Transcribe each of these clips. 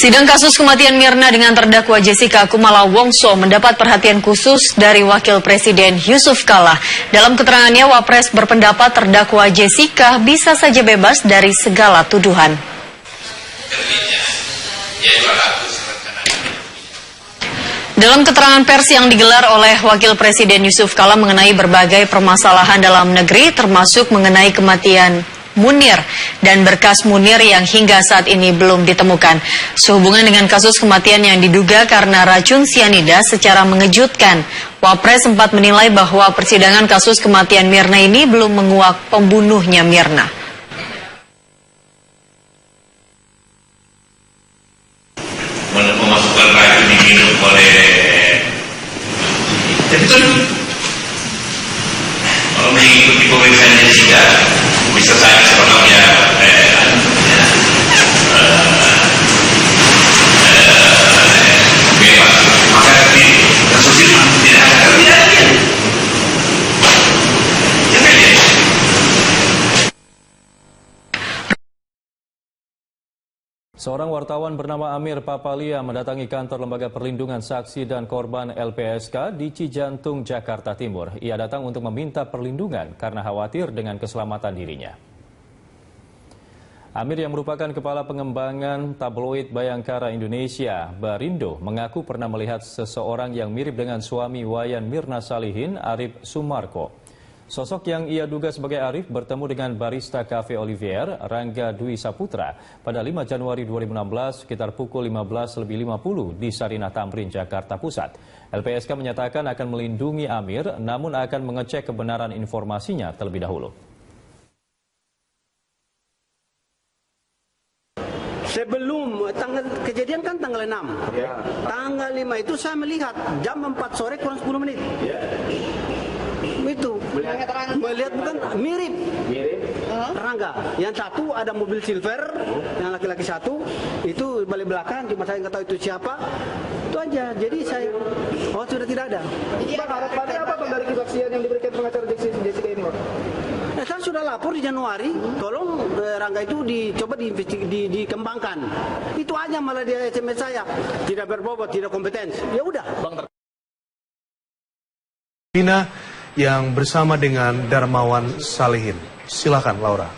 Sidang kasus kematian Mirna dengan terdakwa Jessica Kumala Wongso mendapat perhatian khusus dari Wakil Presiden Yusuf Kala. Dalam keterangannya, Wapres berpendapat terdakwa Jessica bisa saja bebas dari segala tuduhan. Dalam keterangan pers yang digelar oleh Wakil Presiden Yusuf Kala mengenai berbagai permasalahan dalam negeri, termasuk mengenai kematian Munir dan berkas Munir yang hingga saat ini belum ditemukan. Sehubungan dengan kasus kematian yang diduga karena racun sianida secara mengejutkan, Wapres sempat menilai bahwa persidangan kasus kematian Mirna ini belum menguak pembunuhnya Mirna. Memasukkan racun diminum oleh jadi kan kalau mengikuti pemeriksaan Jessica bisa saja sebenarnya bebas, maka di kasus ini tidak ada Seorang wartawan bernama Amir Papalia mendatangi kantor Lembaga Perlindungan Saksi dan Korban LPSK di Cijantung, Jakarta Timur. Ia datang untuk meminta perlindungan karena khawatir dengan keselamatan dirinya. Amir yang merupakan kepala pengembangan tabloid Bayangkara Indonesia, Barindo, mengaku pernah melihat seseorang yang mirip dengan suami Wayan Mirna Salihin, Arif Sumarko. Sosok yang ia duga sebagai Arif bertemu dengan barista Cafe Olivier, Rangga Dwi Saputra, pada 5 Januari 2016 sekitar pukul 15.50 di Sarinah Tamrin, Jakarta Pusat. LPSK menyatakan akan melindungi Amir, namun akan mengecek kebenaran informasinya terlebih dahulu. Sebelum kejadian kan tanggal 6. Ya. Tanggal 5 itu saya melihat jam 4 sore kurang 10 menit. Ya. Itu melihat bukan mirip Rangga. Yang satu ada mobil silver, yang laki-laki satu itu balik belakang, cuma saya nggak tahu itu siapa. Itu aja. Jadi saya sudah tidak ada. Pak, harapannya apa dari kesaksian yang diberikan pengacara Jessica ini, Pak? Saya sudah lapor di Januari, tolong Rangga itu dicoba dikembangkan. Itu aja, malah dia SMS saya tidak berbobot, tidak kompeten. Ya udah. Dina yang bersama dengan Darmawan Salihin. Silakan, Laura.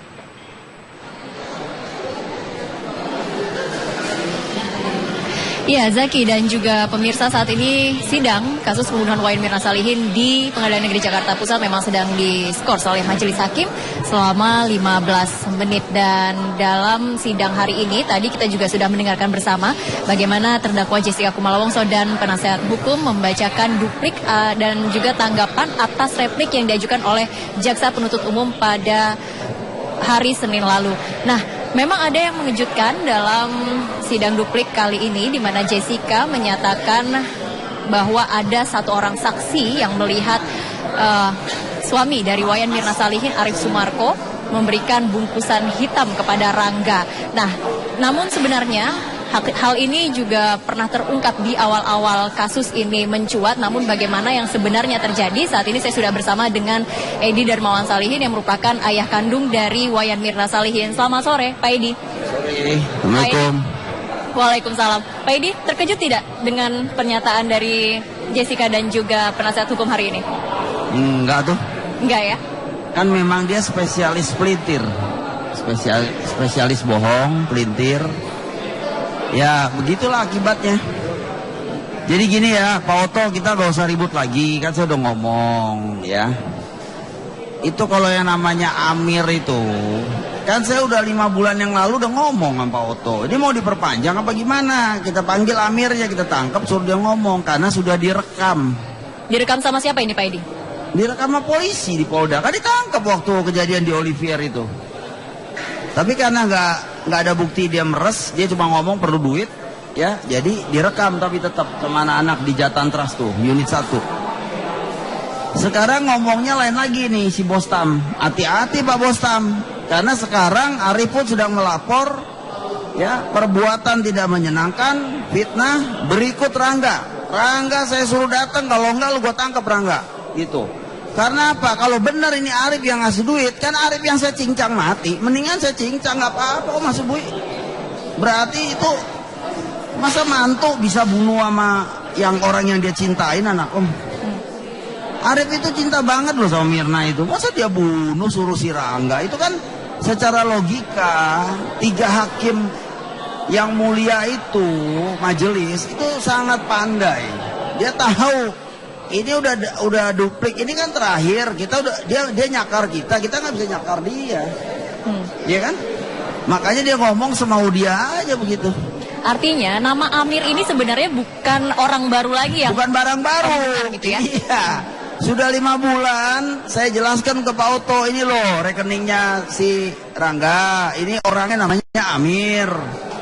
Ya, Zaki dan juga pemirsa, saat ini sidang kasus pembunuhan Wayan Mirna Salihin di Pengadilan Negeri Jakarta Pusat memang sedang diskors oleh Majelis Hakim selama 15 menit. Dan dalam sidang hari ini, tadi kita juga sudah mendengarkan bersama bagaimana terdakwa Jessica Kumala Wongso dan penasehat hukum membacakan duplik dan juga tanggapan atas replik yang diajukan oleh Jaksa Penuntut Umum pada hari Senin lalu. Nah, memang ada yang mengejutkan dalam sidang duplik kali ini, di mana Jessica menyatakan bahwa ada satu orang saksi yang melihat suami dari Wayan Mirna Salihin, Arif Sumarko, memberikan bungkusan hitam kepada Rangga. Nah, namun sebenarnya hal ini juga pernah terungkap di awal-awal kasus ini mencuat. Namun bagaimana yang sebenarnya terjadi? Saat ini saya sudah bersama dengan Edi Darmawan Salihin yang merupakan ayah kandung dari Wayan Mirna Salihin. Selamat sore, Pak Edi. Sore, Assalamualaikum. Waalaikumsalam. Pak Edi, terkejut tidak dengan pernyataan dari Jessica dan juga penasihat hukum hari ini? Enggak tuh. Enggak ya? Kan memang dia spesialis pelintir. Spesialis bohong, pelintir. Ya, begitulah akibatnya. Jadi gini ya, Pak Oto, kita gak usah ribut lagi. Kan saya udah ngomong, ya. Itu kalau yang namanya Amir itu, kan saya udah 5 bulan yang lalu udah ngomong sama Pak Oto. Ini mau diperpanjang apa gimana? Kita panggil Amirnya, kita tangkap, suruh dia ngomong. Karena sudah direkam. Direkam sama siapa ini, Pak Edi? Direkam sama polisi di Polda. Kan ditangkap waktu kejadian di Olivier itu. Tapi karena nggak ada bukti dia meres, dia cuma ngomong perlu duit, ya. Jadi direkam tapi tetap sama anak-anak di Jatan Trust tuh, unit 1. Sekarang ngomongnya lain lagi nih si Bostam. Hati-hati Pak Bostam. Karena sekarang Arif pun sedang melapor, ya, perbuatan tidak menyenangkan, fitnah, berikut Rangga. Rangga saya suruh datang, kalau enggak lu gua tangkap Rangga. Gitu. Karena apa? Kalau benar ini Arif yang ngasih duit, kan Arif yang saya cincang mati. Mendingan saya cincang, nggak apa-apa kok masuk duit. Berarti itu Masa mantu bisa bunuh sama yang orang yang dia cintain, anak om? Arif itu cinta banget loh sama Mirna itu. Masa dia bunuh suruh si Rangga? Itu kan secara logika 3 hakim yang mulia itu, majelis itu sangat pandai. Dia tahu ini udah duplik, ini kan terakhir kita udah dia nyakar kita nggak bisa nyakar dia. Iya kan? Makanya dia ngomong semau dia aja begitu. Artinya nama Amir ini sebenarnya bukan orang baru lagi ya? Bukan barang baru gitu ya? Iya. Sudah 5 bulan saya jelaskan ke Pak Oto, ini loh rekeningnya si Rangga. Ini orangnya namanya Amir.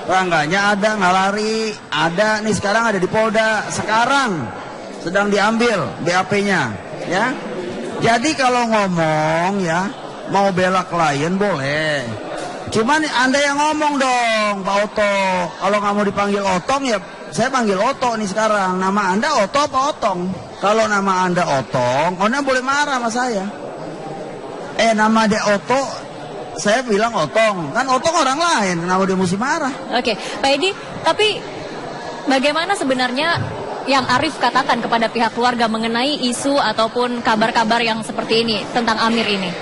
Rangganya ada, nggak lari. Ada, nih sekarang ada di Polda. Sekarang sedang diambil BAP-nya, ya. Jadi kalau ngomong ya, mau bela klien boleh. Cuman Anda yang ngomong dong, Pak Oto. Kalau nggak mau dipanggil Otong ya, saya panggil Oto nih sekarang. Nama Anda Oto apa Otong? Kalau nama Anda Otong, Anda boleh marah sama saya. Nama dia Oto, saya bilang Otong. Kan Otong orang lain, kenapa dia mesti marah? Oke, Pak Edi, tapi bagaimana sebenarnya yang Arif katakan kepada pihak keluarga mengenai isu ataupun kabar-kabar yang seperti ini tentang Amir ini?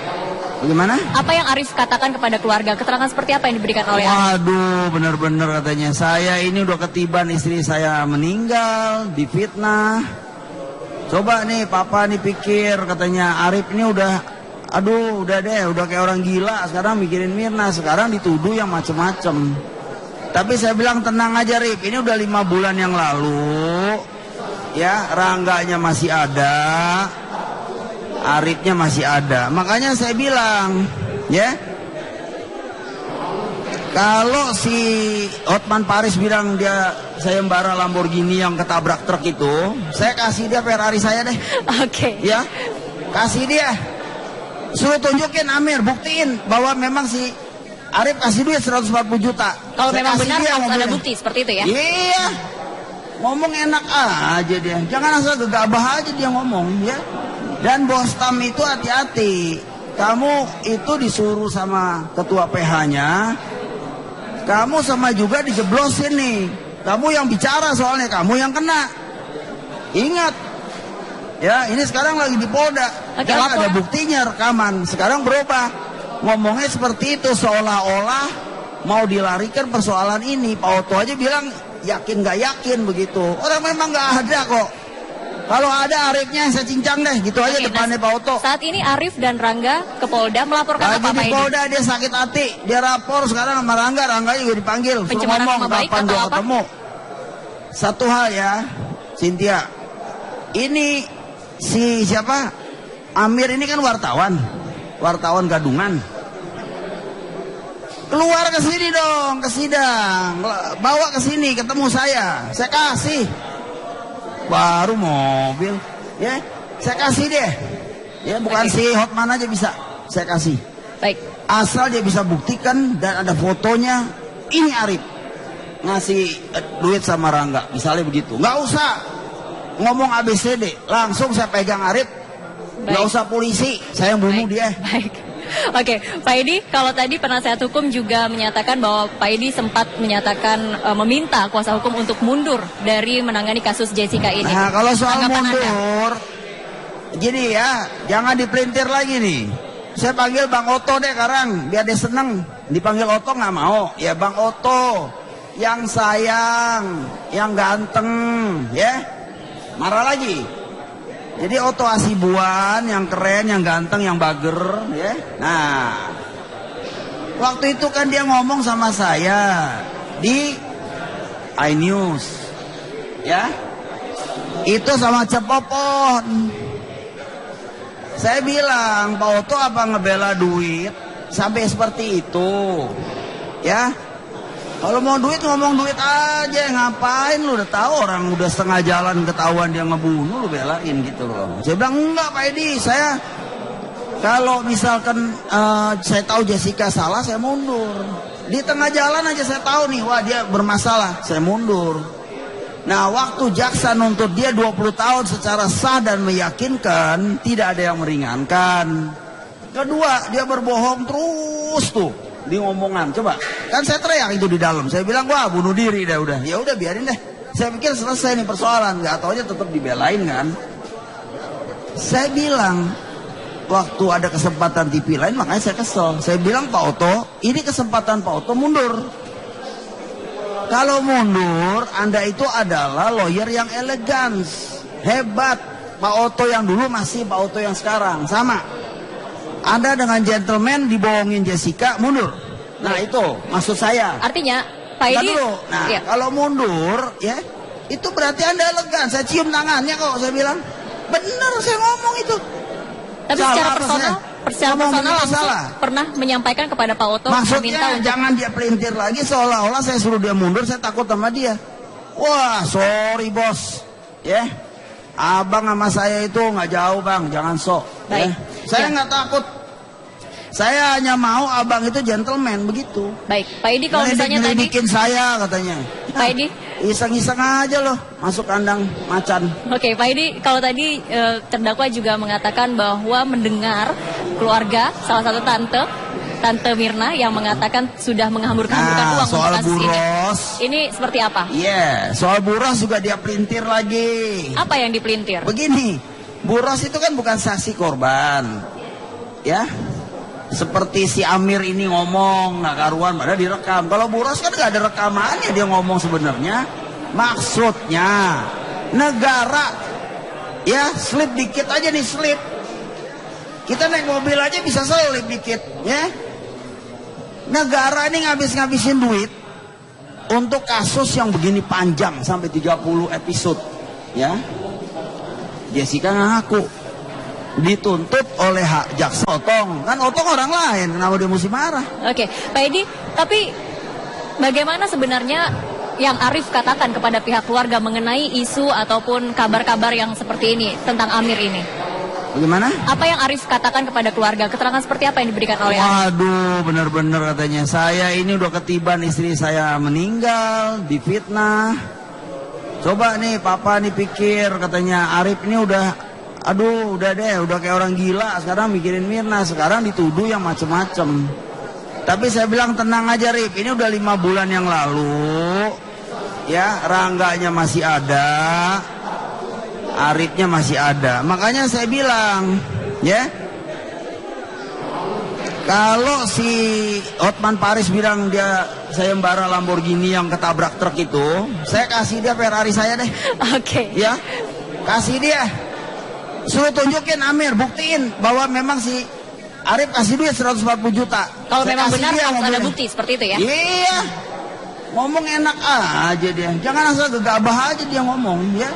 Bagaimana? Apa yang Arif katakan kepada keluarga? Keterangan seperti apa yang diberikan oleh Arif? Waduh, benar-benar katanya. Saya ini udah ketiban istri saya meninggal, difitnah. Coba nih, papa nih pikir, katanya Arif ini udah kayak orang gila. Sekarang mikirin Mirna, sekarang dituduh yang macem-macem. Tapi saya bilang tenang aja Rif, ini udah 5 bulan yang lalu. Ya, Rangganya masih ada. Arifnya masih ada. Makanya saya bilang, ya, kalau si Hotman Paris bilang dia sayembara Lamborghini yang ketabrak truk itu, saya kasih dia Ferrari saya deh. Oke. Ya, kasih dia. Suruh tunjukin Amir, buktiin bahwa memang si Arif kasih duit 140 juta. Kalau saya memang benar harus ada mobilnya. bukti seperti itu ya? Iya. Ngomong enak aja dia. Jangan asal gegabah aja dia ngomong, ya. Dan Bos Tam itu hati-hati. Kamu itu disuruh sama ketua PH-nya. Kamu sama juga dijeblosin nih. Kamu yang bicara soalnya, kamu yang kena. Ingat. Ya, ini sekarang lagi di Polda. Dan ada buktinya rekaman. Sekarang berubah. Ngomongnya seperti itu seolah-olah mau dilarikan persoalan ini. Pak Oto aja bilang yakin gak yakin begitu. Orang memang gak ada kok. Kalau ada Arifnya saya cincang deh, gitu aja depannya Pak Oto. Saat ini Arif dan Rangga ke Polda melaporkan apa Pak Edi? Di Polda dia sakit hati, dia rapor sekarang sama Rangga juga dipanggil. Suruh ngomong kapan gua ketemu. Satu hal ya, Cynthia. Ini si siapa? Amir ini kan wartawan gadungan. Keluar ke sini dong, ke sidang. Bawa ke sini, ketemu saya kasih. Baru mobil, ya, saya kasih deh, ya, bukan si Hotman aja bisa, saya kasih. Baik. Asal dia bisa buktikan dan ada fotonya, ini Arif ngasih duit sama Rangga, misalnya begitu. Nggak usah ngomong ABCD, langsung saya pegang Arif. Nggak usah polisi, saya yang bunuh dia. Baik. Oke, Pak Edi, kalau tadi penasihat hukum juga menyatakan bahwa Pak Edi sempat menyatakan meminta kuasa hukum untuk mundur dari menangani kasus Jessica ini. Nah, kalau soal mundur, gini ya, jangan dipelintir lagi nih. Saya panggil Bang Oto deh sekarang, biar dia seneng. Dipanggil Oto nggak mau, ya Bang Oto, yang sayang, yang ganteng, ya, marah lagi. Jadi Oto Hasibuan yang keren, yang ganteng, yang bager, ya. Nah, waktu itu kan dia ngomong sama saya di iNews, ya. Itu sama Cepopon. Saya bilang, Pak Oto apa ngebela duit sampai seperti itu, ya. Kalau mau duit ngomong duit aja, ngapain lu udah tahu orang udah setengah jalan ketahuan dia ngebunuh lu belain gitu loh. Saya bilang enggak Pak Edi, saya kalau misalkan saya tahu Jessica salah saya mundur. Di tengah jalan aja saya tahu nih, wah dia bermasalah, saya mundur. Nah waktu jaksa nuntut dia 20 tahun secara sah dan meyakinkan, tidak ada yang meringankan. Kedua, dia berbohong terus tuh di ngomongan. Coba Kan saya teriak itu di dalam. Saya bilang, wah bunuh diri dah udah. Ya udah biarin deh. Saya pikir selesai nih persoalan. Gak taunya tetap dibelain kan. Saya bilang, waktu ada kesempatan TV lain makanya saya kesel. Saya bilang, Pak Oto, ini kesempatan Pak Oto mundur. Kalau mundur, Anda itu adalah lawyer yang elegan, hebat. Pak Oto yang dulu masih Pak Oto yang sekarang, sama. Anda dengan gentleman dibohongin Jessica, mundur. Nah itu maksud saya. Artinya Pak Edi, Nah kalau mundur ya, itu berarti Anda elegan. Saya cium tangannya kok, saya bilang. Bener saya ngomong itu. Tapi secara personal langsung pernah menyampaikan kepada Pak Oto maksudnya jangan dia pelintir lagi seolah-olah saya suruh dia mundur, saya takut sama dia. Wah sorry bos ya, abang sama saya itu nggak jauh bang, jangan sok ya. Saya nggak takut, saya hanya mau abang itu gentleman begitu. Baik Pak Edi, kalau misalnya tadi bikin saya katanya Pak Edi iseng-iseng aja loh masuk kandang macan. Oke, Pak Edi, kalau tadi terdakwa juga mengatakan bahwa mendengar keluarga salah satu tante Mirna yang mengatakan sudah menghamburkan-hamburkan uang soal untuk kasus buros. Ini seperti apa? Iya, soal buros juga dia pelintir lagi. Apa yang dipelintir? Begini, buros itu kan bukan saksi korban, ya. Seperti si Amir ini ngomong nggak karuan, padahal direkam. Kalau buros kan nggak ada rekamannya dia ngomong sebenarnya. Maksudnya negara ya slip dikit aja nih slip. Kita naik mobil aja bisa selip dikit ya. Negara ini ngabisin duit untuk kasus yang begini panjang sampai 30 episode ya. Jessica ngaku dituntut oleh hak jaksa. Otong orang lain, kenapa dia mesti marah? Oke, Pak Edi, tapi bagaimana sebenarnya yang Arif katakan kepada pihak keluarga mengenai isu ataupun kabar-kabar yang seperti ini tentang Amir ini? Bagaimana? Apa yang Arif katakan kepada keluarga? Keterangan seperti apa yang diberikan oleh Arif? Waduh, benar-benar katanya saya ini udah ketiban istri saya meninggal, difitnah. Coba nih papa nih pikir, katanya Arif ini udah udah deh, udah kayak orang gila. Sekarang mikirin Mirna, sekarang dituduh yang macem-macem. Tapi saya bilang tenang aja Rip, ini udah 5 bulan yang lalu. Ya, Rangganya masih ada, Arifnya masih ada. Makanya saya bilang, ya, kalau si Hotman Paris bilang dia sayembara Lamborghini yang ketabrak truk itu, saya kasih dia Ferrari saya deh. Oke. Ya, kasih dia. Suruh tunjukin Amir, buktiin bahwa memang si Arif kasih duit 140 juta. Kalau memang benar harus ada bukti seperti itu ya? Iya. Ngomong enak aja dia. Jangan asal gegabah aja dia ngomong ya.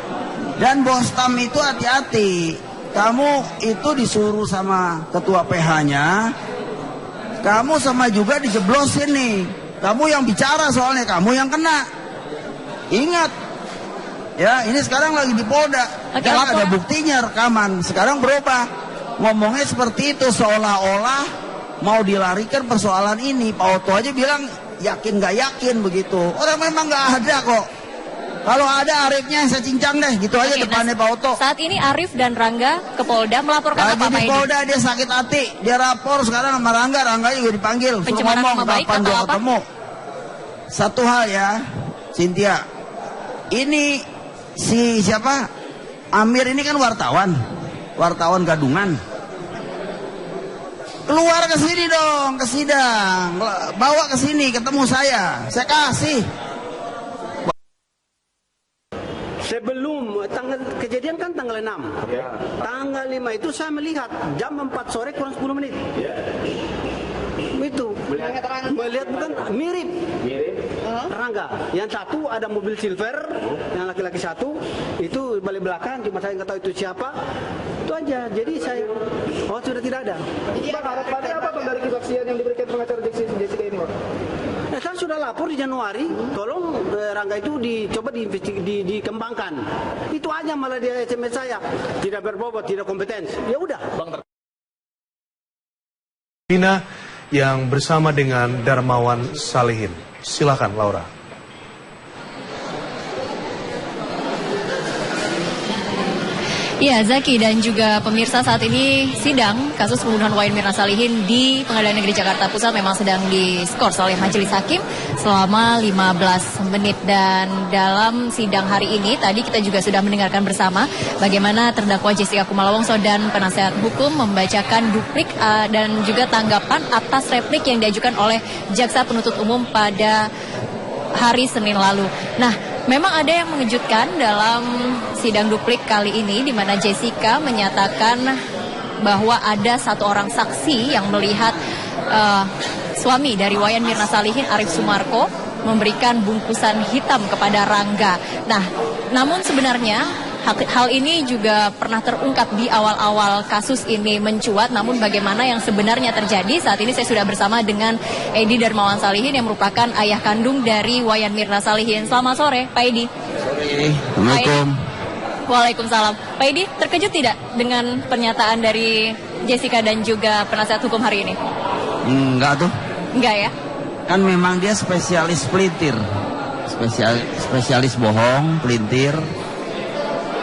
Dan Bos Tam itu hati-hati. Kamu itu disuruh sama ketua PH-nya. Kamu sama juga dijeblosin nih. Kamu yang bicara soalnya, kamu yang kena. Ingat. Ya, ini sekarang lagi di Polda. Dan ada buktinya rekaman. Sekarang berubah. Ngomongnya seperti itu seolah-olah mau dilarikan persoalan ini. Pak Oto aja bilang yakin gak yakin begitu. Orang memang gak ada kok. Kalau ada Arifnya saya cincang deh. Gitu aja depannya Pak Oto. Saat ini Arif dan Rangga ke Polda melaporkan apa Pak Edi? Di Polda dia sakit hati. Dia rapor sekarang sama Rangga. Rangga juga dipanggil. Suruh ngomong kapan dia ketemu. Satu hal ya, Cynthia. Ini si siapa? Amir ini kan wartawan gadungan. Keluar ke sini dong, ke sidang. Bawa ke sini ketemu saya kasih. Sebelum kejadian kan tanggal 6. Tanggal 5 itu saya melihat jam 4 sore kurang 10 menit. Itu melihat bukan mirip. Rangga. Yang satu ada mobil silver, yang laki-laki satu itu balik belakang, cuma saya nggak tahu itu siapa. Itu aja. Jadi saya sudah tidak ada. Pak, harapannya apa Bang dari kesaksian yang diberikan pengacara Jessica ini, Pak? Saya sudah lapor di Januari, tolong Rangga itu dicoba dikembangkan. Itu aja malah dia SMS saya, tidak berbobot, tidak kompeten. Ya udah. Dina yang bersama dengan Darmawan Salihin. Silakan Laura. Ya, Zaki dan juga pemirsa, saat ini sidang kasus pembunuhan Wayan Mirna Salihin di Pengadilan Negeri Jakarta Pusat memang sedang diskors oleh Majelis Hakim selama 15 menit. Dan dalam sidang hari ini tadi kita juga sudah mendengarkan bersama bagaimana terdakwa Jessica Kumala Wongso dan penasehat hukum membacakan duplik dan juga tanggapan atas replik yang diajukan oleh jaksa penuntut umum pada hari Senin lalu. Nah, memang ada yang mengejutkan dalam sidang duplik kali ini, di mana Jessica menyatakan bahwa ada satu orang saksi yang melihat suami dari Wayan Mirna Salihin, Arif Sumarko, memberikan bungkusan hitam kepada Rangga. Nah, namun sebenarnya hal ini juga pernah terungkap di awal-awal kasus ini mencuat, namun bagaimana yang sebenarnya terjadi? Saat ini saya sudah bersama dengan Edi Darmawan Salihin yang merupakan ayah kandung dari Wayan Mirna Salihin. Selamat sore, Pak Edi. Sore, Assalamualaikum. Waalaikumsalam. Pak Edi, terkejut tidak dengan pernyataan dari Jessica dan juga penasihat hukum hari ini? Enggak tuh. Enggak ya? Kan memang dia spesialis pelintir. Spesialis bohong, pelintir.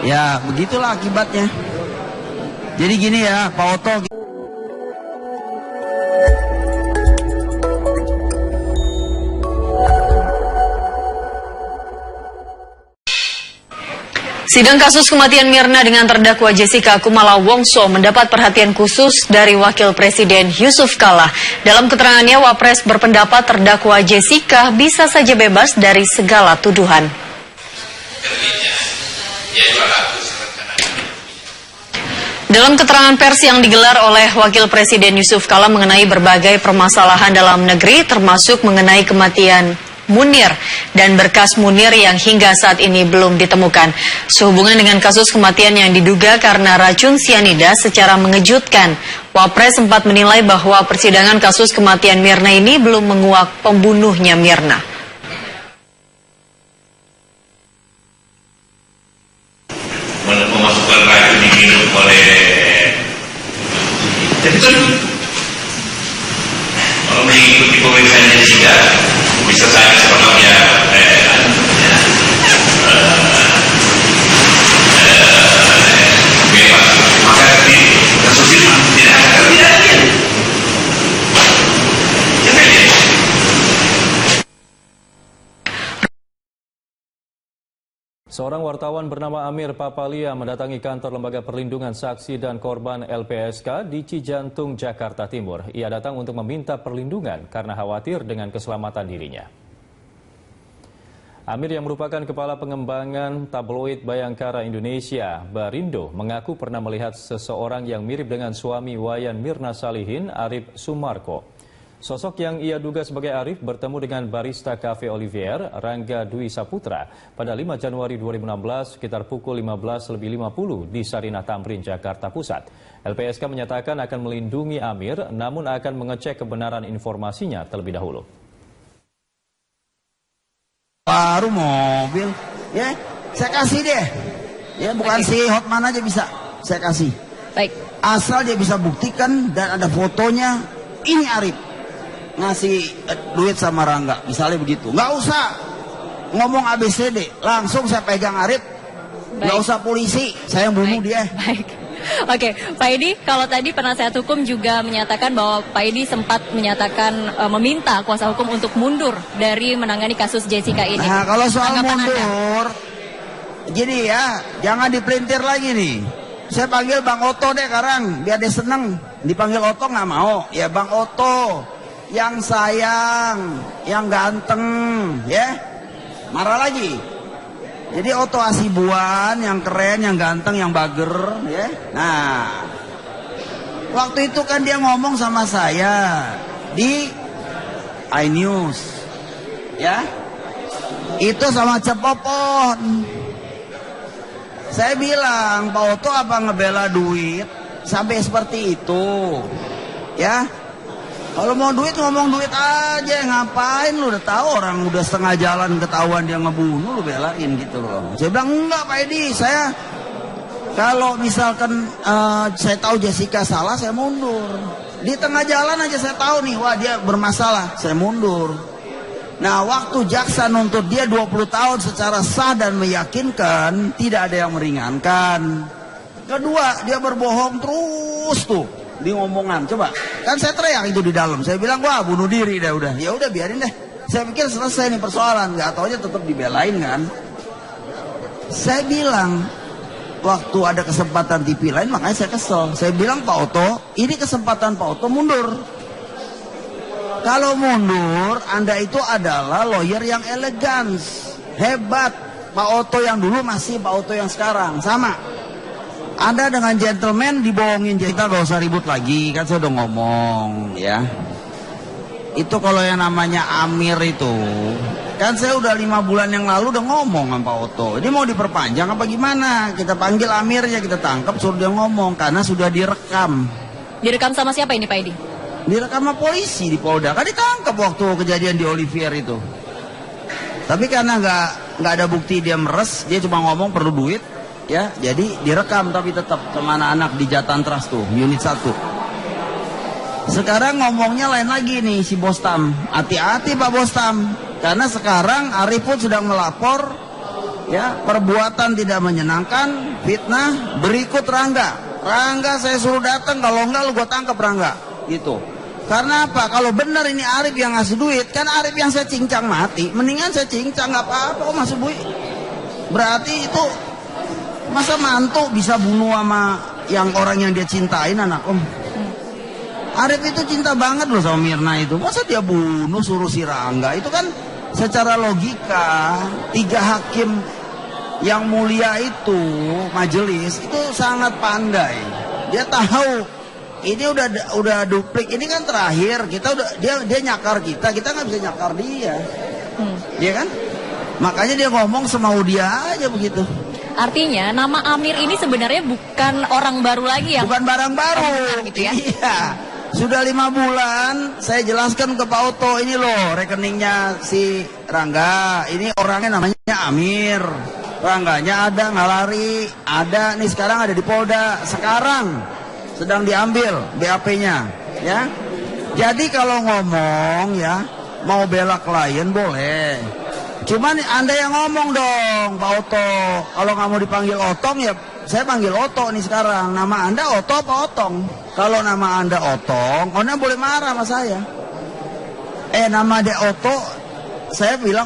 Ya, begitulah akibatnya. Jadi gini ya, Pak Oto. Sidang kasus kematian Mirna dengan terdakwa Jessica Kumala Wongso mendapat perhatian khusus dari Wakil Presiden Yusuf Kala. Dalam keterangannya, Wapres berpendapat terdakwa Jessica bisa saja bebas dari segala tuduhan. Dalam keterangan pers yang digelar oleh Wakil Presiden Yusuf Kala mengenai berbagai permasalahan dalam negeri, termasuk mengenai kematian Munir dan berkas Munir yang hingga saat ini belum ditemukan. Sehubungan dengan kasus kematian yang diduga karena racun sianida, secara mengejutkan, Wapres sempat menilai bahwa persidangan kasus kematian Mirna ini belum menguak pembunuhnya Mirna. Memasukkan racun diminum oleh jadi kan kalau mengikuti pemeriksaan Jessica bisa saja sebenarnya bebas, maka di kasus ini tidak akan terjadi. Seorang wartawan bernama Amir Papalia mendatangi kantor Lembaga Perlindungan Saksi dan Korban LPSK di Cijantung, Jakarta Timur. Ia datang untuk meminta perlindungan karena khawatir dengan keselamatan dirinya. Amir yang merupakan Kepala Pengembangan tabloid Bayangkara Indonesia, Barindo, mengaku pernah melihat seseorang yang mirip dengan suami Wayan Mirna Salihin, Arif Sumarko. Sosok yang ia duga sebagai Arif bertemu dengan barista Cafe Olivier, Rangga Dwi Saputra, pada 5 Januari 2016 sekitar pukul 15.50 di Sarinah Tamrin, Jakarta Pusat. LPSK menyatakan akan melindungi Amir, namun akan mengecek kebenaran informasinya terlebih dahulu. Baru mobil, ya, saya kasih deh. Ya, bukan si Hotman aja bisa, saya kasih. Baik. Asal dia bisa buktikan dan ada fotonya, ini Arif ngasih duit sama Rangga, misalnya begitu. Nggak usah ngomong ABCD, langsung saya pegang Arif. Nggak usah polisi, saya yang bunuh dia. Baik. Oke, Pak Edi, kalau tadi penasehat hukum juga menyatakan bahwa Pak Edi sempat menyatakan meminta kuasa hukum untuk mundur dari menangani kasus Jessica ini. Nah, kalau soal Tanggapan mundur, gini ya, jangan dipelintir lagi nih. Saya panggil Bang Oto deh sekarang, biar dia seneng. Dipanggil Oto nggak mau, ya Bang Oto. Yang sayang, yang ganteng, ya, marah lagi. Jadi Oto Hasibuan, yang keren, yang ganteng, yang bager, ya. Nah, waktu itu kan dia ngomong sama saya di iNews, ya. Itu sama Cepopon. Saya bilang, Pak Oto apa ngebela duit sampai seperti itu, ya. Kalau mau duit ngomong duit aja, ngapain lu udah tahu orang udah setengah jalan ketahuan dia ngebunuh lu belain gitu loh. Saya bilang enggak Pak Edi, saya kalau misalkan saya tahu Jessica salah saya mundur. Di tengah jalan aja saya tahu nih, wah dia bermasalah, saya mundur. Nah waktu jaksa nuntut dia 20 tahun secara sah dan meyakinkan, tidak ada yang meringankan. Kedua, dia berbohong terus tuh di ngomongan. Coba, kan saya teriak itu di dalam. Saya bilang, wah bunuh diri deh udah. Ya udah biarin deh. Saya pikir selesai nih persoalan. Gak taunya tetap dibelain kan. Saya bilang, waktu ada kesempatan TV lain, makanya saya kesel. Saya bilang, Pak Oto, ini kesempatan Pak Oto mundur. Kalau mundur, Anda itu adalah lawyer yang elegan, hebat. Pak Oto yang dulu masih Pak Oto yang sekarang, sama. Anda dengan gentleman dibohongin, kita gak usah ribut lagi, kan saya udah ngomong ya. Itu kalau yang namanya Amir itu, kan saya udah 5 bulan yang lalu udah ngomong sama Pak Oto. Ini mau diperpanjang apa gimana? Kita panggil Amirnya, kita tangkap, suruh dia ngomong, karena sudah direkam. Direkam sama siapa ini Pak Edi? Direkam sama polisi di Polda, kan ditangkap waktu kejadian di Olivier itu. Tapi karena nggak ada bukti dia meres, dia cuma ngomong perlu duit, ya, jadi direkam tapi tetap sama anak-anak di Jatan Trust tuh, unit 1. Sekarang ngomongnya lain lagi nih si Bostam. Hati-hati Pak Bostam, karena sekarang Arif pun sedang melapor, ya, perbuatan tidak menyenangkan, fitnah, berikut Rangga. Rangga saya suruh datang, kalau enggak lu gua tangkap Rangga, gitu. Karena apa? Kalau benar ini Arif yang ngasih duit, kan Arif yang saya cincang mati, mendingan saya cincang nggak apa-apa kok masih duit. Berarti itu masa mantu bisa bunuh sama yang orang yang dia cintain anak om. Arif itu cinta banget loh sama Mirna itu. Masa dia bunuh suruh si Rangga? Itu kan secara logika 3 hakim yang mulia itu majelis itu sangat pandai. Dia tahu ini udah duplik. Ini kan terakhir kita udah dia nyakar kita nggak bisa nyakar dia. Dia kan? Makanya dia ngomong semau dia aja begitu. Artinya nama Amir ini sebenarnya bukan orang baru lagi ya? Bukan barang baru. Gitu ya? Iya. Sudah 5 bulan saya jelaskan ke Pak Oto, ini loh rekeningnya si Rangga. Ini orangnya namanya Amir. Rangganya ada, nggak lari. Ada nih sekarang ada di Polda. Sekarang sedang diambil BAP-nya, ya. Jadi kalau ngomong ya mau bela klien boleh. Cuman Anda yang ngomong dong, Pak Oto. Kalau nggak mau dipanggil Otong ya saya panggil Oto nih sekarang. Nama Anda Oto apa Otong? Kalau nama Anda Otong, Anda boleh marah sama saya. Nama dia Oto, saya bilang